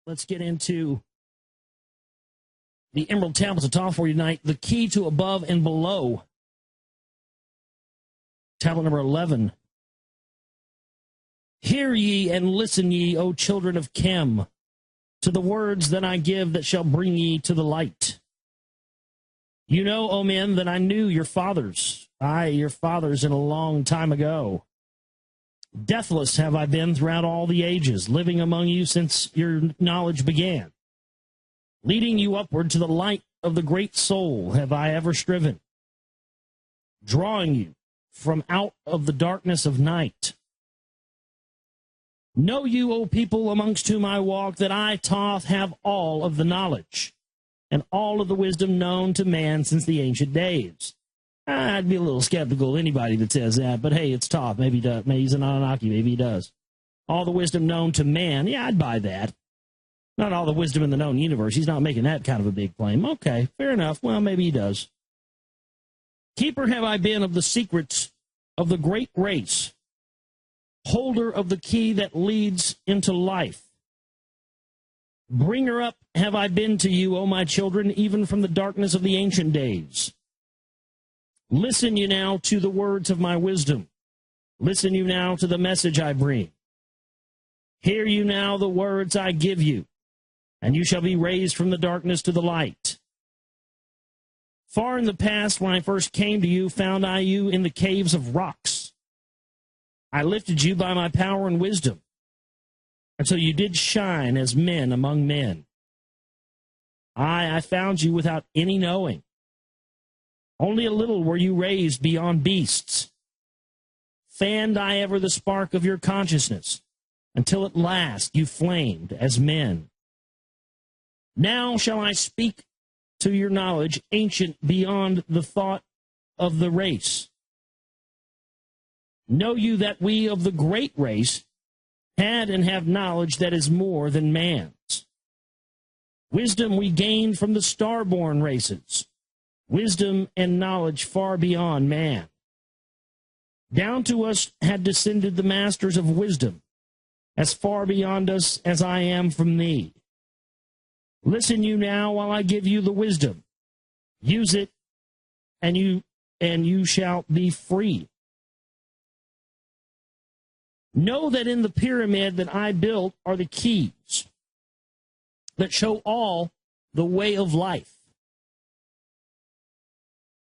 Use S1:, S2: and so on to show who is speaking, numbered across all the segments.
S1: let's get into the Emerald Tablets of Thoth for you tonight. The key to above and below. Tablet number 11. Hear ye and listen ye, O children of Chem, to the words that I give that shall bring ye to the light. You know, O men, that I knew your fathers, your fathers in a long time ago. Deathless have I been throughout all the ages, living among you since your knowledge began. Leading you upward to the light of the great soul have I ever striven, drawing you from out of the darkness of night. Know you, O people amongst whom I walk, that I, Thoth, have all of the knowledge and all of the wisdom known to man since the ancient days. I'd be a little skeptical of anybody that says that, but hey, it's Thoth. Maybe he does. Maybe he's an Anunnaki. Maybe he does. All the wisdom known to man. Yeah, I'd buy that. Not all the wisdom in the known universe. He's not making that kind of a big claim. Okay, fair enough. Well, maybe he does. Keeper have I been of the secrets of the great race, holder of the key that leads into life. Bringer up have I been to you, O my children, even from the darkness of the ancient days. Listen you now to the words of my wisdom. Listen you now to the message I bring. Hear you now the words I give you, and you shall be raised from the darkness to the light. Far in the past, when I first came to you, found I you in the caves of rocks. I lifted you by my power and wisdom, until you did shine as men among men. I found you without any knowing. Only a little were you raised beyond beasts. Fanned I ever the spark of your consciousness, until at last you flamed as men. Now shall I speak to your knowledge, ancient beyond the thought of the race. Know you that we of the great race had and have knowledge that is more than man's. Wisdom we gained from the star-born races, wisdom and knowledge far beyond man. Down to us had descended the masters of wisdom, as far beyond us as I am from thee. Listen you now while I give you the wisdom. Use it, and you shall be free. Know that in the pyramid that I built are the keys that show all the way of life.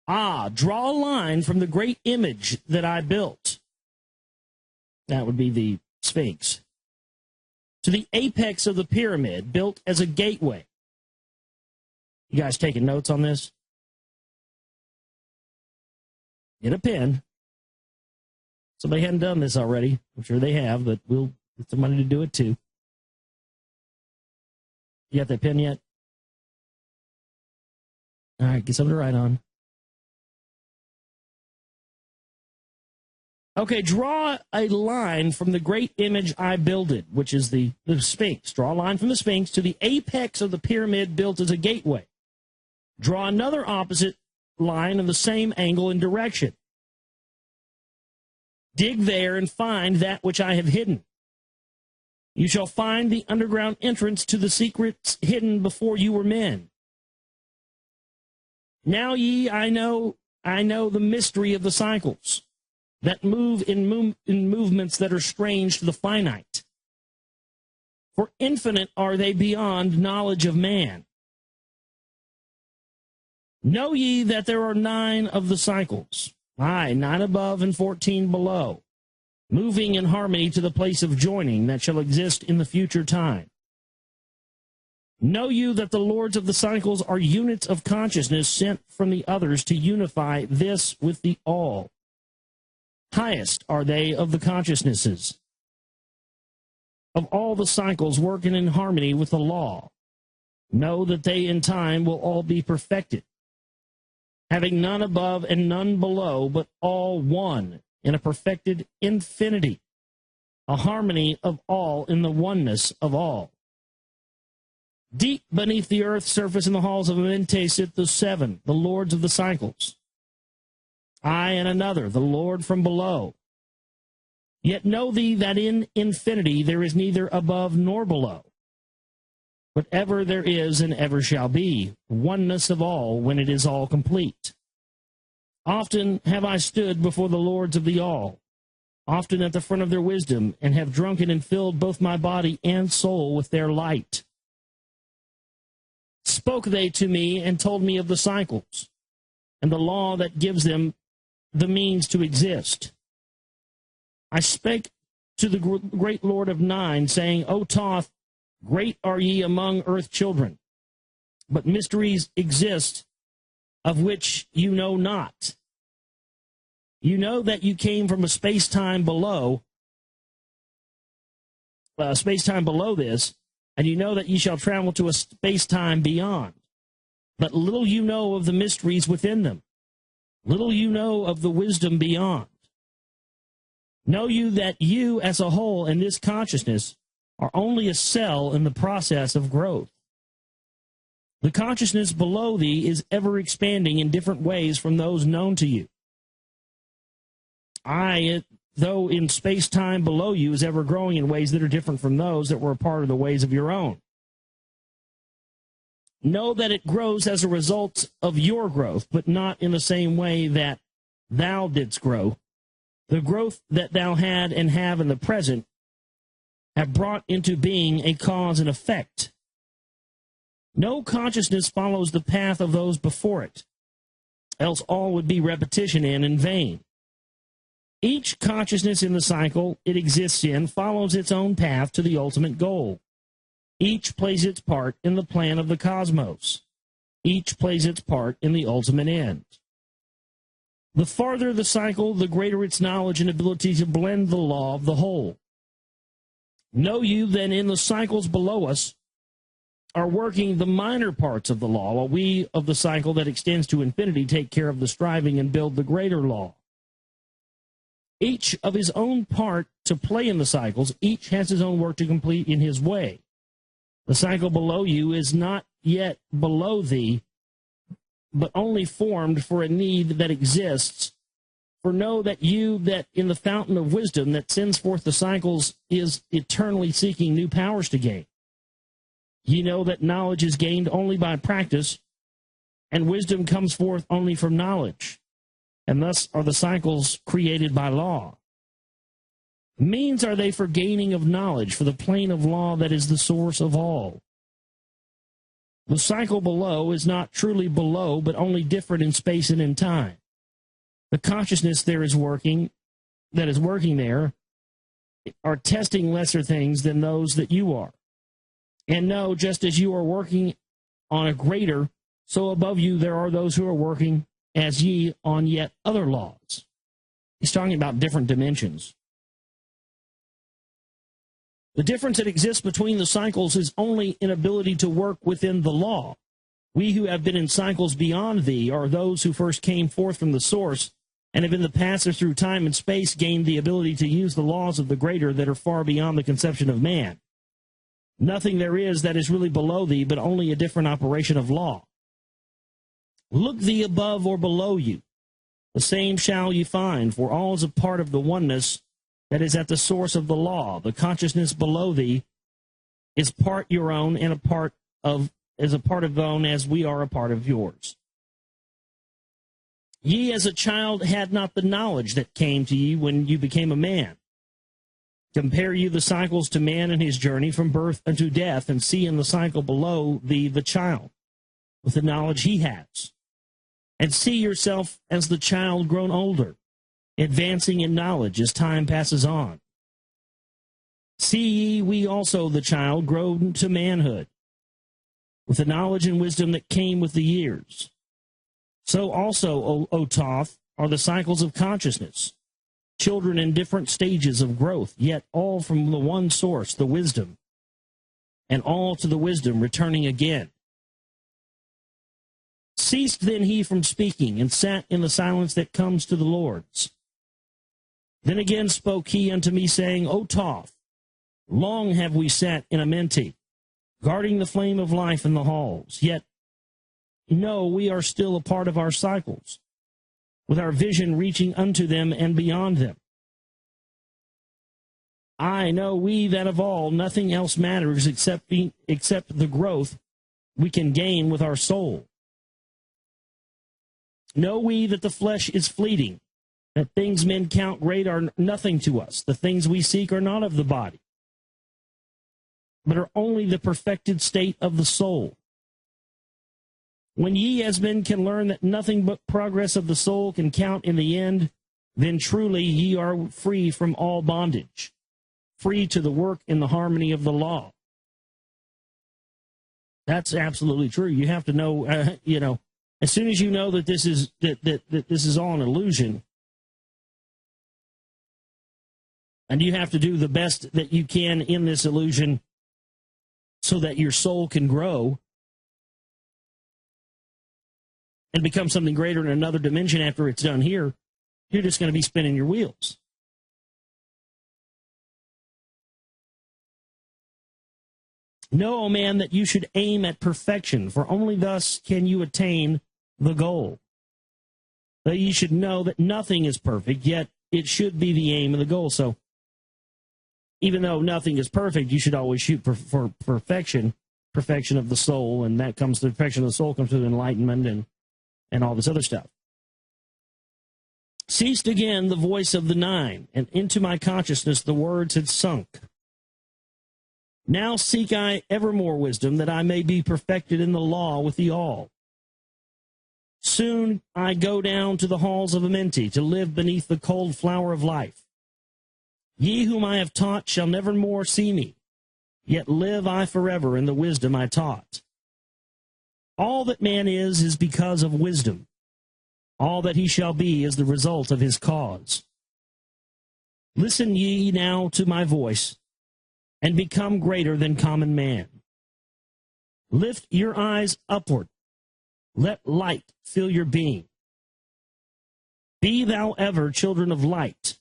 S1: Draw a line from the great image that I built. That would be the Sphinx. To the apex of the pyramid, built as a gateway. You guys taking notes on this? Get a pen. Somebody hadn't done this already. I'm sure they have, but we'll get somebody to do it too. You got that pen yet? All right, get something to write on. Okay, draw a line from the great image I builded, which is the Sphinx. Draw a line from the Sphinx to the apex of the pyramid built as a gateway. Draw another opposite line of the same angle and direction. Dig there and find that which I have hidden. You shall find the underground entrance to the secrets hidden before you were men. Now ye, I know the mystery of the cycles that move in movements that are strange to the finite. For infinite are they beyond knowledge of man. Know ye that there are 9 of the cycles, 9 above and 14 below, moving in harmony to the place of joining that shall exist in the future time. Know you that the lords of the cycles are units of consciousness sent from the others to unify this with the all. Highest are they of the consciousnesses of all the cycles working in harmony with the law. Know that they in time will all be perfected, having none above and none below, but all one in a perfected infinity, a harmony of all in the oneness of all. Deep beneath the earth's surface in the halls of Amente sit the 7, the lords of the cycles. I and another, the Lord from below. Yet know thee that in infinity there is neither above nor below. but ever there is and ever shall be, oneness of all when it is all complete. Often have I stood before the lords of the all, often at the front of their wisdom, and have drunken and filled both my body and soul with their light. Spoke they to me and told me of the cycles, and the law that gives them the means to exist. I spake to the great Lord of Nine, saying, O Thoth, great are ye among earth children, but mysteries exist of which you know not. You know that you came from a space-time below this, and you know that ye shall travel to a space-time beyond. But little you know of the mysteries within them. Little you know of the wisdom beyond. Know you that you as a whole in this consciousness are only a cell in the process of growth. The consciousness below thee is ever expanding in different ways from those known to you. I, though in space-time below you, is ever growing in ways that are different from those that were a part of the ways of your own. Know that it grows as a result of your growth, but not in the same way that thou didst grow. The growth that thou had and have in the present have brought into being a cause and effect. No consciousness follows the path of those before it, else all would be repetition and in vain. Each consciousness in the cycle it exists in follows its own path to the ultimate goal. Each plays its part in the plan of the cosmos. Each plays its part in the ultimate end. The farther the cycle, the greater its knowledge and ability to blend the law of the whole. Know you that in the cycles below us are working the minor parts of the law, while we of the cycle that extends to infinity take care of the striving and build the greater law. Each of his own part to play in the cycles, each has his own work to complete in his way. The cycle below you is not yet below thee, but only formed for a need that exists. For know that you that in the fountain of wisdom that sends forth the cycles is eternally seeking new powers to gain. Ye know that knowledge is gained only by practice, and wisdom comes forth only from knowledge. And thus are the cycles created by law. Means are they for gaining of knowledge, for the plane of law that is the source of all. The cycle below is not truly below, but only different in space and in time. The consciousness that is working there, are testing lesser things than those that you are. And know, just as you are working on a greater, so above you there are those who are working as ye on yet other laws. He's talking about different dimensions. The difference that exists between the cycles is only inability to work within the law. We who have been in cycles beyond thee are those who first came forth from the source and have in the passage through time and space gained the ability to use the laws of the greater that are far beyond the conception of man. Nothing there is that is really below thee, but only a different operation of law. Look thee above or below you. The same shall ye find, for all is a part of the oneness that is at the source of the law. The consciousness below thee is part your own and a part of own as we are a part of yours. Ye as a child had not the knowledge that came to ye when you became a man. Compare you the cycles to man and his journey from birth unto death, and see in the cycle below thee the child, with the knowledge he has. And see yourself as the child grown older, advancing in knowledge as time passes on. See ye we also the child grown to manhood, with the knowledge and wisdom that came with the years. So also, O Thoth, are the cycles of consciousness, children in different stages of growth, yet all from the one source, the wisdom, and all to the wisdom returning again. Ceased then he from speaking, and sat in the silence that comes to the Lord's. Then again spoke he unto me, saying, O Thoth, long have we sat in Amenti, guarding the flame of life in the halls, yet no, we are still a part of our cycles, with our vision reaching unto them and beyond them. I know we that of all, nothing else matters except the growth we can gain with our soul. Know we that the flesh is fleeting, that things men count great are nothing to us. The things we seek are not of the body, but are only the perfected state of the soul. When ye as men can learn that nothing but progress of the soul can count in the end, then truly ye are free from all bondage, free to the work in the harmony of the law. That's absolutely true. You have to know, as soon as you know that this is that this is all an illusion, and you have to do the best that you can in this illusion so that your soul can grow and become something greater in another dimension after it's done here, you're just going to be spinning your wheels. Know, O man, that you should aim at perfection, for only thus can you attain the goal. That you should know that nothing is perfect, yet it should be the aim of the goal. So, even though nothing is perfect, you should always shoot for perfection of the soul, and that comes, the perfection of the soul comes through enlightenment and all this other stuff. Ceased again the voice of the nine, and into my consciousness the words had sunk. Now seek I evermore wisdom, that I may be perfected in the law with the all. Soon I go down to the halls of Amenti, to live beneath the cold flower of life. Ye whom I have taught shall never more see me, yet live I forever in the wisdom I taught. All that man is because of wisdom. All that he shall be is the result of his cause. Listen ye now to my voice, and become greater than common man. Lift your eyes upward. Let light fill your being. Be thou ever children of light.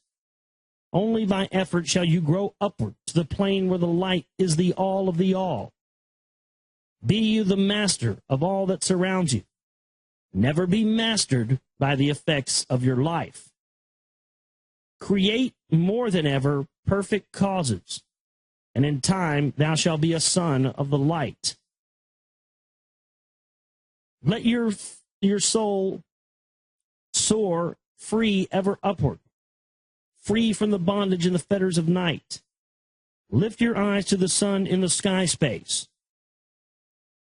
S1: Only by effort shall you grow upward to the plane where the light is the all of the all. Be you the master of all that surrounds you. Never be mastered by the effects of your life. Create more than ever perfect causes, and in time thou shalt be a son of the light. Let your soul soar free ever upward, free from the bondage and the fetters of night. Lift your eyes to the sun in the sky space.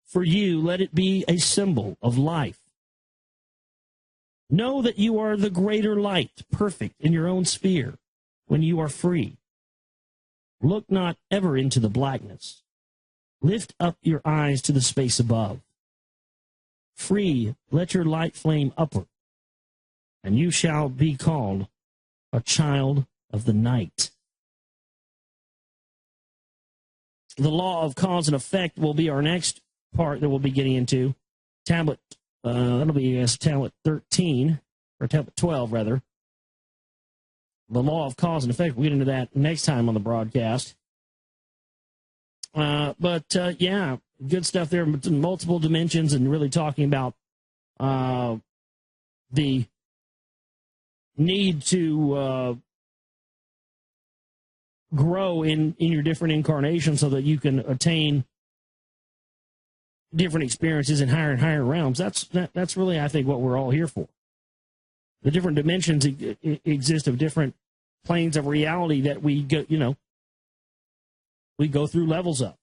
S1: For you, let it be a symbol of life. Know that you are the greater light, perfect in your own sphere, when you are free. Look not ever into the blackness. Lift up your eyes to the space above. Free, let your light flame upward, and you shall be called a child of the night. The law of cause and effect will be our next part that we'll be getting into. Tablet, that'll be tablet 13, or tablet 12, rather. The law of cause and effect. We'll get into that next time on the broadcast. Yeah, good stuff there. Multiple dimensions, and really talking about the need to grow in your different incarnations so that you can attain different experiences in higher and higher realms. That's really, I think, what we're all here for. The different dimensions exist of different planes of reality that we go, we go through levels of.